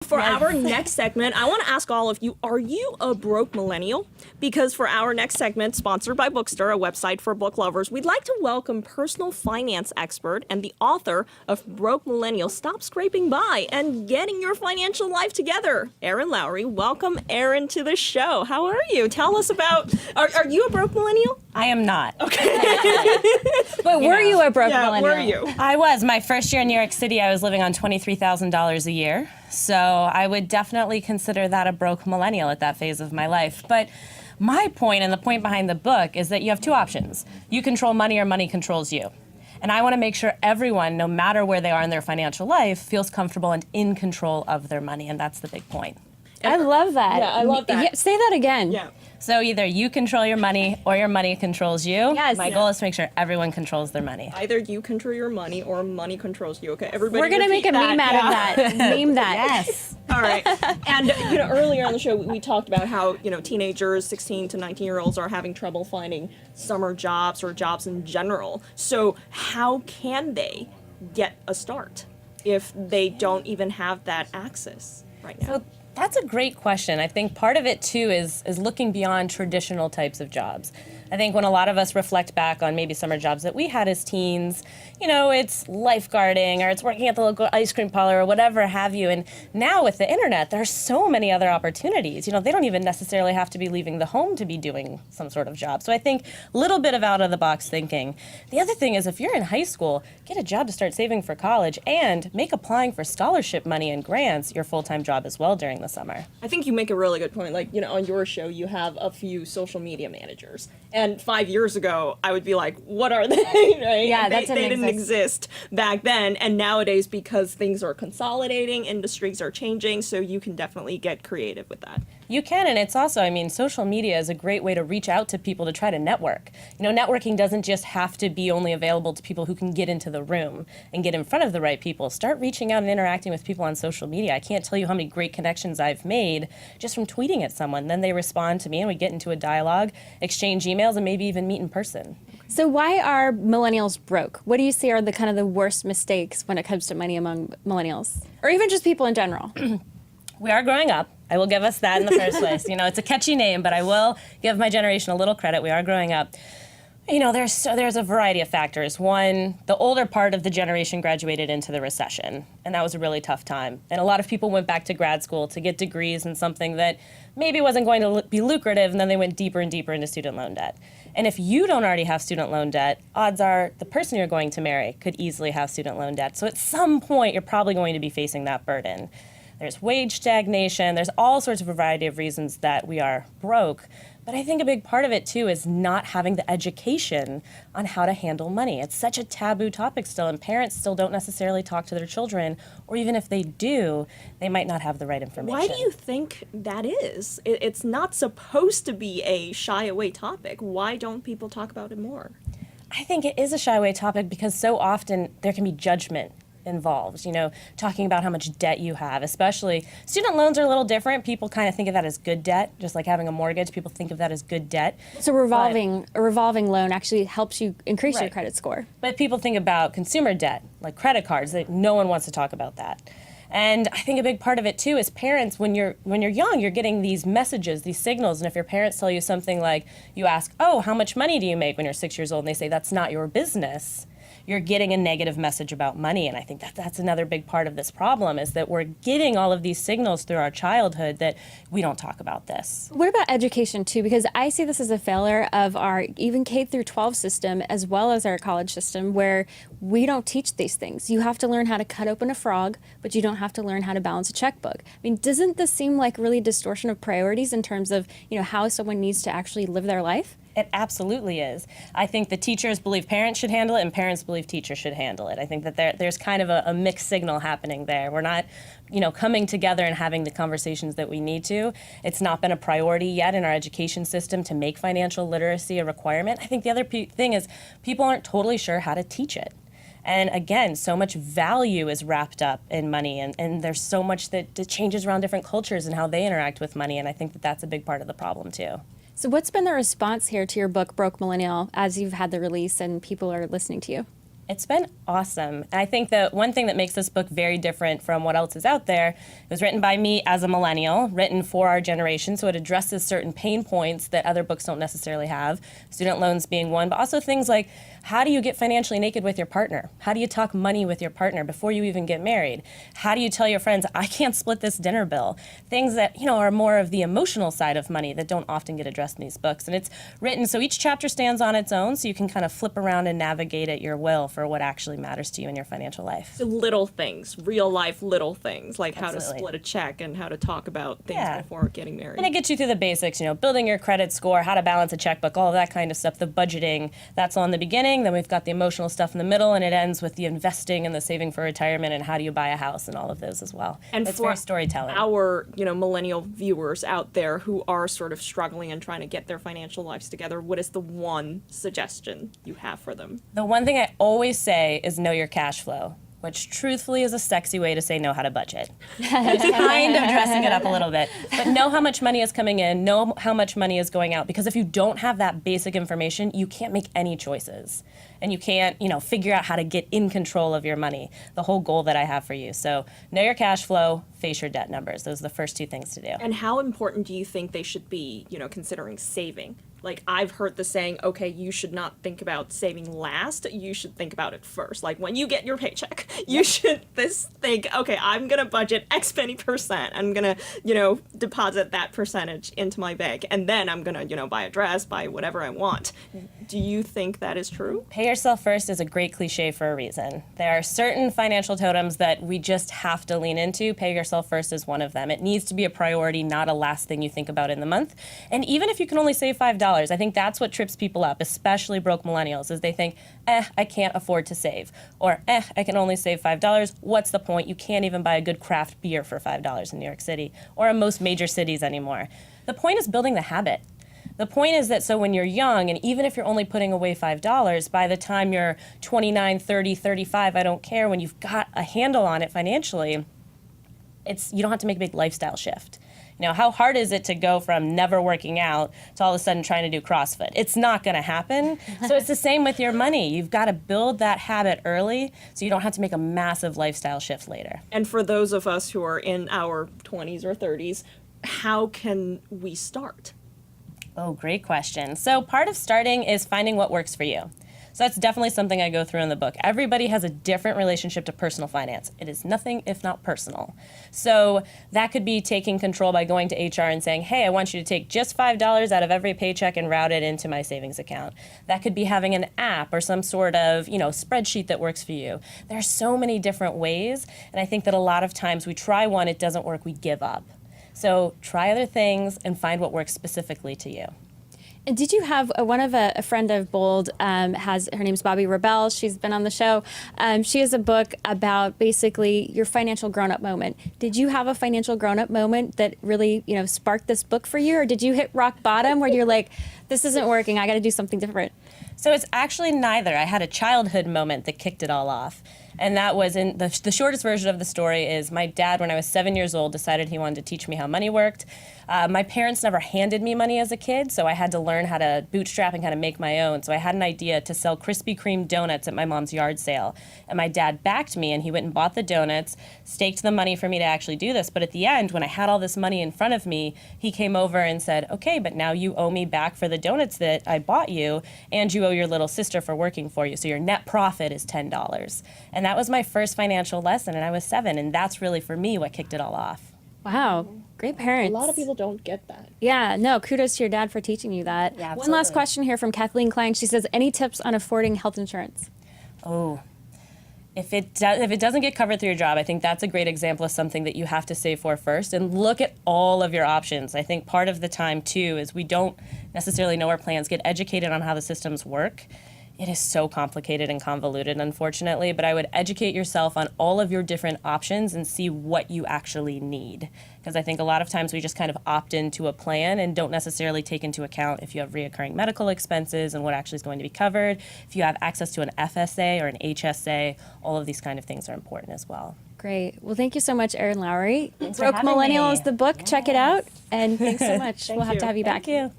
For our next segment, I want to ask all of you, are you a broke millennial? Because for our next segment, sponsored by Bookstr, a website for book lovers, we'd like to welcome personal finance expert and the author of Broke Millennial, Stop Scraping By and Getting Your Financial Life Together, Erin Lowry. Welcome, Erin, to the show. How are you? Tell us about, are you a broke millennial? I am not. Okay. But were you a broke millennial? Were you? I was. My first year in New York City, I was living on $23,000 a year. So I would definitely consider that a broke millennial at that phase of my life. But my point, and the point behind the book, is that you have two options. You control money or money controls you. And I want to make sure everyone, no matter where they are in their financial life, feels comfortable and in control of their money. And that's the big point. I love that. Yeah, I love that. Say that again. Yeah. So either you control your money or your money controls you. Yes. My goal is to make sure everyone controls their money. Either you control your money or money controls you. Okay, everybody. We're going to make a meme out of that. Meme that. Yes. All right. And, earlier on the show, we talked about how, teenagers, 16 to 19-year-olds are having trouble finding summer jobs or jobs in general. So how can they get a start if they don't even have that access right now? So that's a great question. I think part of it, too, is looking beyond traditional types of jobs. I think when a lot of us reflect back on maybe summer jobs that we had as teens, it's lifeguarding or it's working at the local ice cream parlor or whatever have you. And now with the internet, there are so many other opportunities. They don't even necessarily have to be leaving the home to be doing some sort of job. So I think a little bit of out of the box thinking. The other thing is if you're in high school, get a job to start saving for college and make applying for scholarship money and grants your full-time job as well during the summer. I think you make a really good point. Like, on your show, you have a few social media managers. And 5 years ago, I would be like, what are they? Right? Yeah, they that didn't exist back then. And nowadays, because things are consolidating, industries are changing, so you can definitely get creative with that. You can, and it's also, social media is a great way to reach out to people to try to network. Networking doesn't just have to be only available to people who can get into the room and get in front of the right people. Start reaching out and interacting with people on social media. I can't tell you how many great connections I've made just from tweeting at someone. Then they respond to me and we get into a dialogue, exchange emails, and maybe even meet in person. So why are millennials broke? What do you see are the kind of the worst mistakes when it comes to money among millennials? Or even just people in general? We are growing up. I will give us that in the first place. It's a catchy name, but I will give my generation a little credit. We are growing up. There's a variety of factors. One, the older part of the generation graduated into the recession, and that was a really tough time. And a lot of people went back to grad school to get degrees in something that maybe wasn't going to be lucrative, and then they went deeper and deeper into student loan debt. And if you don't already have student loan debt, odds are the person you're going to marry could easily have student loan debt. So at some point, you're probably going to be facing that burden. There's wage stagnation. There's all sorts of a variety of reasons that we are broke. But I think a big part of it, too, is not having the education on how to handle money. It's such a taboo topic still, and parents still don't necessarily talk to their children, or even if they do, they might not have the right information. Why do you think that is? It's not supposed to be a shy away topic. Why don't people talk about it more? I think it is a shy away topic because so often there can be judgment involved, talking about how much debt you have, especially student loans are a little different. People kind of think of that as good debt, just like having a mortgage. People think of that as good debt. So a revolving loan actually helps you increase your credit score. But people think about consumer debt, like credit cards. No one wants to talk about that. And I think a big part of it too is parents, when you're young, you're getting these messages, these signals, and if your parents tell you something like, you ask, oh, how much money do you make when you're 6 years old, and they say that's not your business, you're getting a negative message about money. And I think that's another big part of this problem is that we're getting all of these signals through our childhood that we don't talk about this. What about education too? Because I see this as a failure of our even K through 12 system as well as our college system where we don't teach these things. You have to learn how to cut open a frog, but you don't have to learn how to balance a checkbook. I mean, doesn't this seem like really distortion of priorities in terms of, how someone needs to actually live their life? It absolutely is. I think the teachers believe parents should handle it and parents believe teachers should handle it. I think that there's kind of a mixed signal happening there. We're not, coming together and having the conversations that we need to. It's not been a priority yet in our education system to make financial literacy a requirement. I think the other thing is people aren't totally sure how to teach it. And again, so much value is wrapped up in money, and there's so much that changes around different cultures and how they interact with money, and I think that that's a big part of the problem too. So what's been the response here to your book, Broke Millennial, as you've had the release and people are listening to you? It's been awesome. I think that one thing that makes this book very different from what else is out there, it was written by me as a millennial, written for our generation, so it addresses certain pain points that other books don't necessarily have, student loans being one, but also things like, how do you get financially naked with your partner? How do you talk money with your partner before you even get married? How do you tell your friends, I can't split this dinner bill? Things that, are more of the emotional side of money that don't often get addressed in these books. And it's written so each chapter stands on its own, so you can kind of flip around and navigate at your will for what actually matters to you in your financial life. So little things, real life little things, like how to Absolutely. split a check and how to talk about things Yeah. before getting married. And it gets you through the basics, building your credit score, how to balance a checkbook, all of that kind of stuff. The budgeting, that's all in the beginning. Then we've got the emotional stuff in the middle, and it ends with the investing and the saving for retirement and how do you buy a house and all of those as well. And it's for very storytelling. our, millennial viewers out there who are sort of struggling and trying to get their financial lives together, what is the one suggestion you have for them? The one thing I always say is know your cash flow, which truthfully is a sexy way to say know how to budget. It's kind of dressing it up a little bit. But know how much money is coming in, know how much money is going out, because if you don't have that basic information, you can't make any choices. And you can't, figure out how to get in control of your money, the whole goal that I have for you. So know your cash flow, face your debt numbers. Those are the first two things to do. And how important do you think they should be, considering saving? Like, I've heard the saying, okay, you should not think about saving last, you should think about it first. Like, when you get your paycheck, you should think, okay, I'm gonna budget X many percent. I'm gonna, deposit that percentage into my bank, and then I'm gonna, buy a dress, buy whatever I want. Do you think that is true? Pay yourself first is a great cliche for a reason. There are certain financial totems that we just have to lean into. Pay yourself first is one of them. It needs to be a priority, not a last thing you think about in the month. And even if you can only save $5, I think that's what trips people up, especially broke millennials, is they think, I can't afford to save. Or, I can only save $5. What's the point? You can't even buy a good craft beer for $5 in New York City or in most major cities anymore. The point is building the habit. The point is that so when you're young, and even if you're only putting away $5, by the time you're 29, 30, 35, I don't care, when you've got a handle on it financially, you don't have to make a big lifestyle shift. How hard is it to go from never working out to all of a sudden trying to do CrossFit? It's not going to happen. So it's the same with your money. You've got to build that habit early so you don't have to make a massive lifestyle shift later. And for those of us who are in our 20s or 30s, how can we start? Oh, great question. So part of starting is finding what works for you. So that's definitely something I go through in the book. Everybody has a different relationship to personal finance. It is nothing if not personal. So that could be taking control by going to HR and saying, hey, I want you to take just $5 out of every paycheck and route it into my savings account. That could be having an app or some sort of, spreadsheet that works for you. There are so many different ways, and I think that a lot of times we try one, it doesn't work, we give up. So try other things and find what works specifically to you. And did you have a friend of Bold her name's Bobby Rebel. She's been on the show. She has a book about basically your financial grown-up moment. Did you have a financial grown-up moment that really, sparked this book for you? Or did you hit rock bottom where you're like, this isn't working, I got to do something different? So it's actually neither. I had a childhood moment that kicked it all off. And that was in the shortest version of the story is my dad, when I was 7 years old, decided he wanted to teach me how money worked. My parents never handed me money as a kid, so I had to learn how to bootstrap and how to make my own. So I had an idea to sell Krispy Kreme donuts at my mom's yard sale. And my dad backed me, and he went and bought the donuts, staked the money for me to actually do this. But at the end, when I had all this money in front of me, he came over and said, okay, but now you owe me back for the donuts that I bought you, and you owe your little sister for working for you. So your net profit is $10. And that was my first financial lesson, and I was 7, and that's really, for me, what kicked it all off. Wow, great parents. A lot of people don't get that. Yeah, no, kudos to your dad for teaching you that. Yeah, One last absolutely. question here from Kathleen Klein. She says, any tips on affording health insurance? Oh, if it doesn't get covered through your job, I think that's a great example of something that you have to save for first and look at all of your options. I think part of the time, too, is we don't necessarily know our plans, get educated on how the systems work. It is so complicated and convoluted, unfortunately, but I would educate yourself on all of your different options and see what you actually need. Because I think a lot of times we just kind of opt into a plan and don't necessarily take into account if you have reoccurring medical expenses and what actually is going to be covered, if you have access to an FSA or an HSA, all of these kind of things are important as well. Great. Well, thank you so much, Erin Lowry. Thanks for Broke having Millennial me. is the book. Check it out. And thanks so much. We'll have to have you back. Thank you.